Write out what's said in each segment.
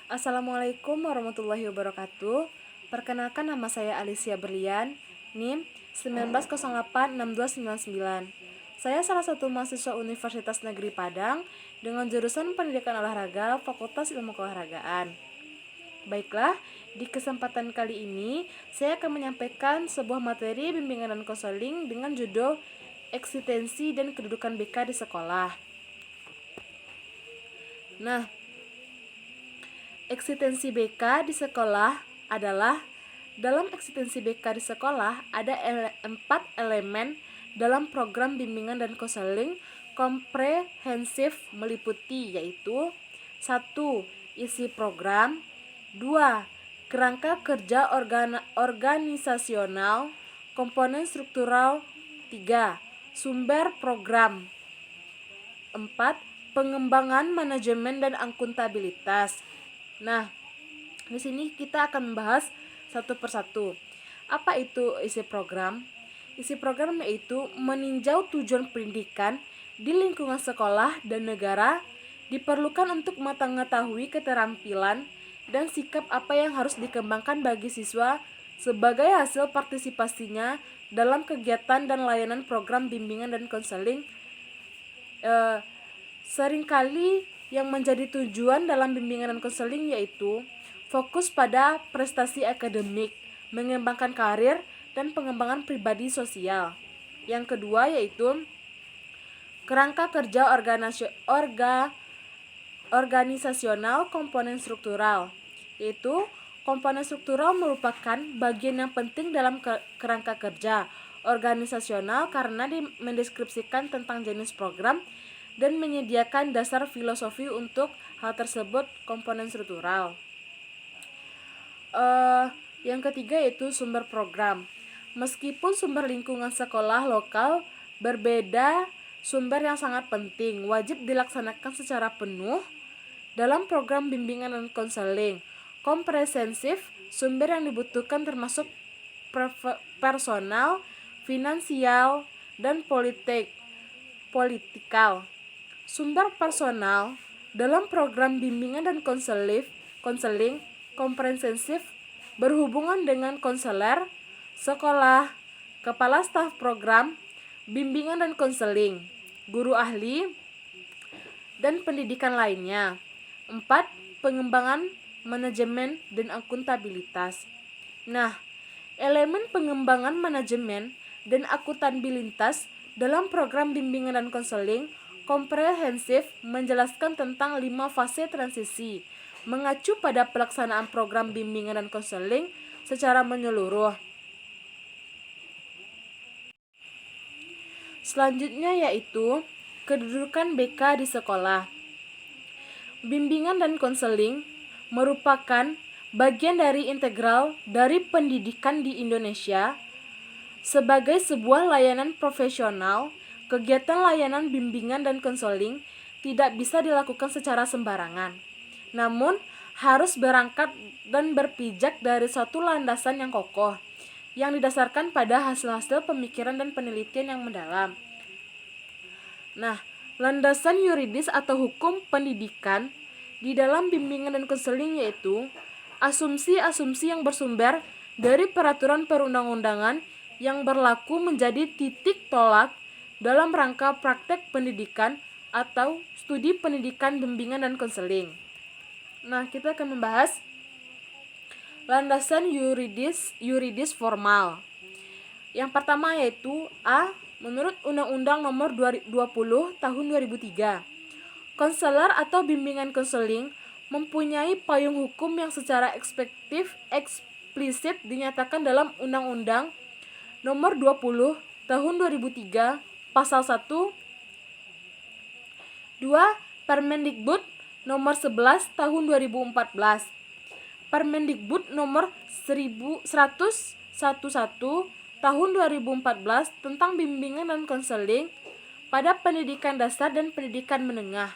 Assalamualaikum warahmatullahi wabarakatuh. Perkenalkan, nama saya Alicia Berlian, NIM 19086299. Saya salah satu mahasiswa Universitas Negeri Padang dengan jurusan Pendidikan Olahraga, Fakultas Ilmu Keolahragaan. Baiklah, di kesempatan kali ini saya akan menyampaikan sebuah materi bimbingan dan konseling dengan judul Eksistensi dan Kedudukan BK di Sekolah. Nah, eksistensi BK di sekolah adalah dalam eksistensi BK di sekolah ada 4 elemen dalam program bimbingan dan konseling komprehensif meliputi yaitu 1. Isi program, 2. Kerangka kerja organisasional, komponen struktural, 3. Sumber program, 4. Pengembangan manajemen dan akuntabilitas. Nah, di sini kita akan membahas satu persatu. Apa itu isi program? Isi program yaitu meninjau tujuan pendidikan di lingkungan sekolah dan negara, diperlukan untuk mengetahui keterampilan dan sikap apa yang harus dikembangkan bagi siswa sebagai hasil partisipasinya dalam kegiatan dan layanan program bimbingan dan konseling. Seringkali yang menjadi tujuan dalam bimbingan dan konseling yaitu fokus pada prestasi akademik, mengembangkan karir, dan pengembangan pribadi sosial. Yang kedua yaitu kerangka kerja organisasional komponen struktural, yaitu komponen struktural merupakan bagian yang penting dalam kerangka kerja organisasional karena mendeskripsikan tentang jenis program dan menyediakan dasar filosofi untuk hal tersebut komponen struktural. Yang ketiga yaitu sumber program. Meskipun sumber lingkungan sekolah lokal berbeda, sumber yang sangat penting wajib dilaksanakan secara penuh dalam program bimbingan dan konseling komprehensif. Sumber yang dibutuhkan termasuk personal, finansial, dan politikal. Sumber personal dalam program bimbingan dan konseling komprehensif berhubungan dengan konselor, sekolah, kepala staf program, bimbingan dan konseling, guru ahli, dan pendidikan lainnya. 4. Pengembangan manajemen dan akuntabilitas. Nah, elemen pengembangan manajemen dan akuntabilitas dalam program bimbingan dan konseling komprehensif menjelaskan tentang 5 fase transisi, mengacu pada pelaksanaan program bimbingan dan konseling secara menyeluruh. Selanjutnya yaitu kedudukan BK di sekolah. Bimbingan dan konseling merupakan bagian dari integral dari pendidikan di Indonesia. Sebagai sebuah layanan profesional, kegiatan layanan bimbingan dan konseling tidak bisa dilakukan secara sembarangan, namun harus berangkat dan berpijak dari suatu landasan yang kokoh, yang didasarkan pada hasil-hasil pemikiran dan penelitian yang mendalam. Nah, landasan yuridis atau hukum pendidikan di dalam bimbingan dan konseling yaitu asumsi-asumsi yang bersumber dari peraturan perundang-undangan yang berlaku menjadi titik tolak dalam rangka praktek pendidikan atau studi pendidikan bimbingan dan konseling. Nah, kita akan membahas landasan yuridis formal. Yang pertama yaitu A. Menurut Undang-Undang Nomor 20 Tahun 2003, konselor atau bimbingan konseling mempunyai payung hukum yang secara eksplisit dinyatakan dalam Undang-Undang Nomor 20 Tahun 2003 Pasal 1, 2. Permendikbud Nomor 11 Tahun 2014, Permendikbud Nomor 111 Tahun 2014 tentang bimbingan dan konseling pada pendidikan dasar dan pendidikan menengah.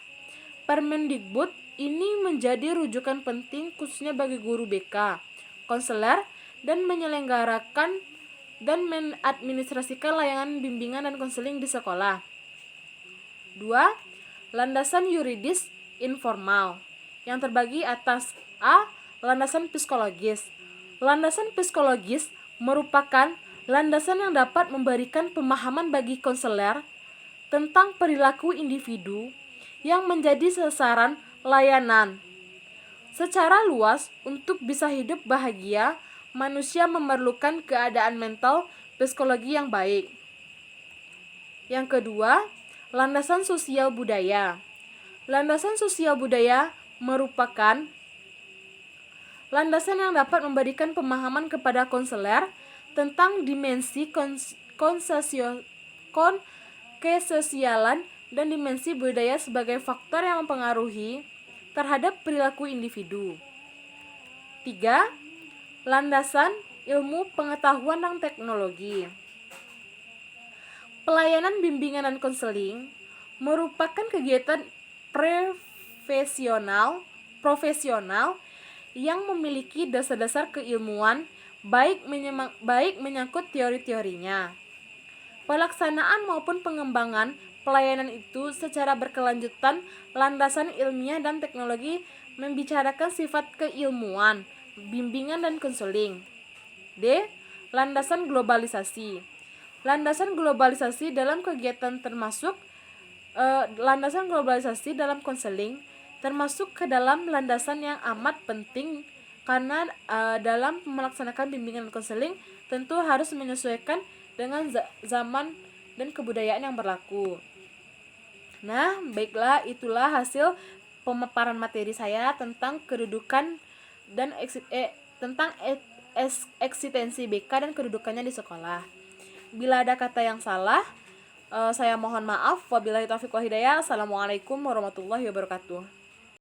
Permendikbud ini menjadi rujukan penting khususnya bagi guru BK, konselor, dan menyelenggarakan dan mengadministrasikan layanan bimbingan dan konseling di sekolah. 2. Landasan yuridis informal. yang terbagi atas A. Landasan psikologis. Landasan psikologis merupakan landasan yang dapat memberikan pemahaman bagi konselor tentang perilaku individu yang menjadi sasaran layanan. Secara luas, untuk bisa hidup bahagia, manusia memerlukan keadaan mental psikologi yang baik. Yang kedua, landasan sosial budaya. Landasan sosial budaya merupakan landasan yang dapat memberikan pemahaman kepada konselor tentang dimensi kesosialan dan dimensi budaya sebagai faktor yang mempengaruhi terhadap perilaku individu. 3. Landasan ilmu pengetahuan dan teknologi. Pelayanan bimbingan dan konseling merupakan kegiatan profesional yang memiliki dasar-dasar keilmuan baik menyangkut teori-teorinya, pelaksanaan maupun pengembangan pelayanan itu secara berkelanjutan. Landasan ilmiah dan teknologi membicarakan sifat keilmuan, bimbingan dan konseling. D. Landasan globalisasi. Landasan globalisasi dalam kegiatan termasuk landasan globalisasi dalam konseling termasuk ke dalam landasan yang amat penting karena dalam melaksanakan bimbingan konseling tentu harus menyesuaikan dengan zaman dan kebudayaan yang berlaku. Nah, baiklah, itulah hasil pemaparan materi saya tentang kedudukan dan eksistensi BK dan kedudukannya di sekolah. Bila ada kata yang salah, saya mohon maaf. Wabillahi taufiq wal hidayah. Assalamualaikum warahmatullahi wabarakatuh.